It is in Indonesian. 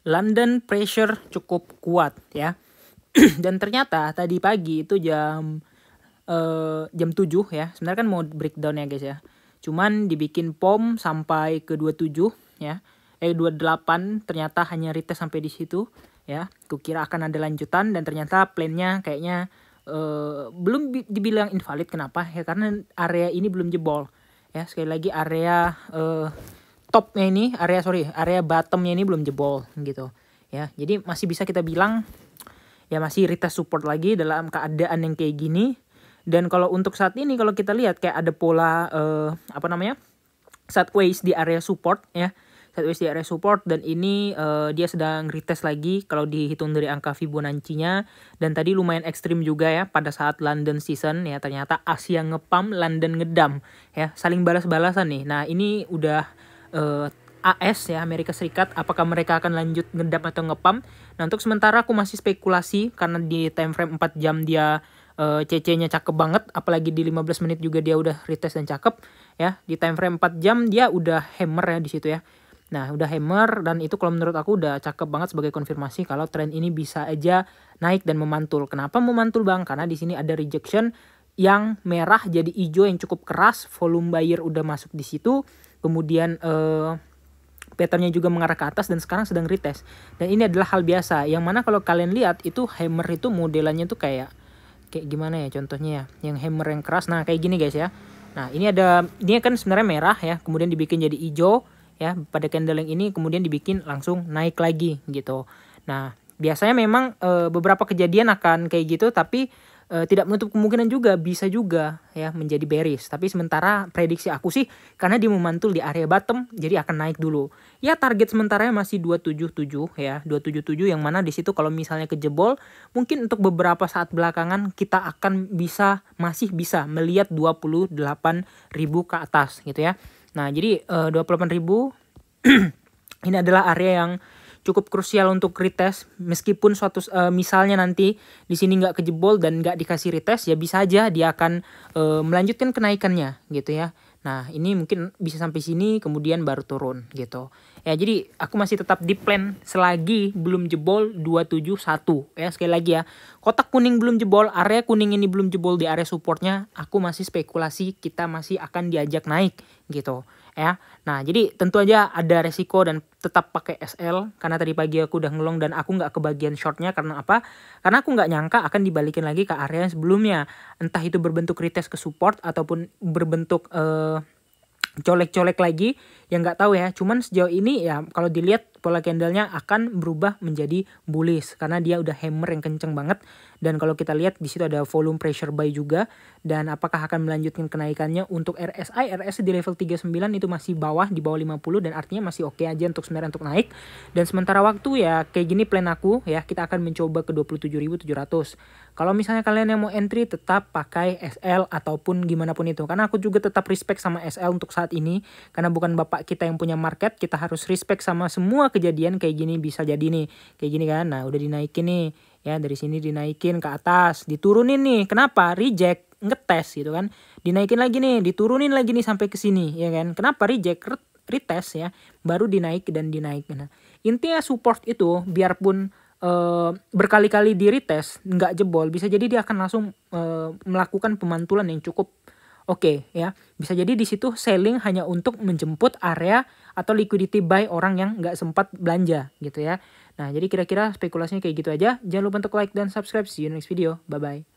London pressure cukup kuat ya. Dan ternyata tadi pagi itu jam 7 ya. Sebenarnya kan mau breakdown ya guys ya. Cuman dibikin POM sampai ke 27 ya. 28 ternyata hanya retest sampai di situ ya. Kukira akan ada lanjutan dan ternyata plan-nya kayaknya belum dibilang invalid. Kenapa? Ya karena area ini belum jebol. Ya, sekali lagi area topnya ini, area bottomnya ini belum jebol gitu. Ya, jadi masih bisa kita bilang ya masih retest support lagi dalam keadaan yang kayak gini. Dan kalau untuk saat ini kalau kita lihat kayak ada pola sideways di area support ya. Sideways di area support dan ini dia sedang retest lagi kalau dihitung dari angka Fibonacci-nya. Dan tadi lumayan ekstrim juga ya pada saat London season ya, ternyata Asia ngepam, London ngedam ya, saling balas-balasan nih. Nah, ini udah AS ya, Amerika Serikat, apakah mereka akan lanjut ngedam atau ngepam. Nah, untuk sementara aku masih spekulasi karena di time frame 4 jam dia CC-nya cakep banget, apalagi di 15 menit juga dia udah retest dan cakep ya. Di time frame 4 jam dia udah hammer ya di situ ya. Nah, udah hammer dan itu kalau menurut aku udah cakep banget sebagai konfirmasi kalau tren ini bisa aja naik dan memantul. Kenapa memantul, Bang? Karena di sini ada rejection yang merah jadi hijau yang cukup keras, volume buyer udah masuk di situ. Kemudian patternnya juga mengarah ke atas dan sekarang sedang retest. Dan ini adalah hal biasa. Yang mana kalau kalian lihat itu hammer itu modelannya tuh kayak gimana ya contohnya ya. Yang hammer yang keras. Nah, kayak gini guys ya. Nah, ini kan sebenarnya merah ya. Kemudian dibikin jadi hijau ya pada candle yang ini, kemudian dibikin langsung naik lagi gitu. Nah, biasanya memang beberapa kejadian akan kayak gitu, tapi tidak menutup kemungkinan juga bisa juga ya menjadi bearish. Tapi sementara prediksi aku sih karena dia memantul di area bottom jadi akan naik dulu. Ya target sementaranya masih 277 ya, 277 yang mana di situ kalau misalnya kejebol mungkin untuk beberapa saat belakangan kita akan masih bisa melihat 28.000 ke atas gitu ya. Nah, jadi 28.000 ini adalah area yang cukup krusial untuk retest. Meskipun misalnya nanti di sini nggak kejebol dan nggak dikasih retest, ya bisa aja dia akan melanjutkan kenaikannya gitu ya. Nah, ini mungkin bisa sampai sini kemudian baru turun gitu. Ya, jadi aku masih tetap di plan selagi belum jebol 271 ya. Sekali lagi ya, kotak kuning belum jebol, area kuning ini belum jebol di area supportnya, aku masih spekulasi kita masih akan diajak naik gitu ya. Nah, jadi tentu aja ada resiko dan tetap pakai SL karena tadi pagi aku udah ngelong dan aku nggak kebagian shortnya. Karena apa? Karena aku nggak nyangka akan dibalikin lagi ke area yang sebelumnya, entah itu berbentuk retest ke support ataupun berbentuk colek-colek lagi, yang nggak tahu ya. Cuman sejauh ini ya kalau dilihat pola candlenya akan berubah menjadi bullish karena dia udah hammer yang kenceng banget. Dan kalau kita lihat di situ ada volume pressure buy juga. Dan apakah akan melanjutkan kenaikannya untuk RSI di level 39 itu masih di bawah 50 dan artinya masih oke aja untuk sebenarnya untuk naik. Dan sementara waktu ya kayak gini plan aku ya, kita akan mencoba ke 27.700. Kalau misalnya kalian yang mau entry tetap pakai SL ataupun gimana pun itu, karena aku juga tetap respect sama SL untuk saat ini karena bukan bapak kita yang punya market. Kita harus respect sama semua kejadian kayak gini. Bisa jadi nih kayak gini kan. Nah, udah dinaikin nih ya, dari sini dinaikin ke atas, diturunin nih. Kenapa? Reject, ngetes gitu kan. Dinaikin lagi nih, diturunin lagi nih sampai ke sini ya kan. Kenapa? Reject, retest ya, baru dinaik dan dinaik. Nah, intinya support itu biarpun berkali-kali di retest nggak jebol, bisa jadi dia akan langsung melakukan pemantulan yang cukup oke ya. Bisa jadi di situ selling hanya untuk menjemput area atau liquidity buy orang yang nggak sempat belanja gitu ya. Nah, jadi kira-kira spekulasinya kayak gitu aja. Jangan lupa untuk like dan subscribe. See you next video. Bye-bye.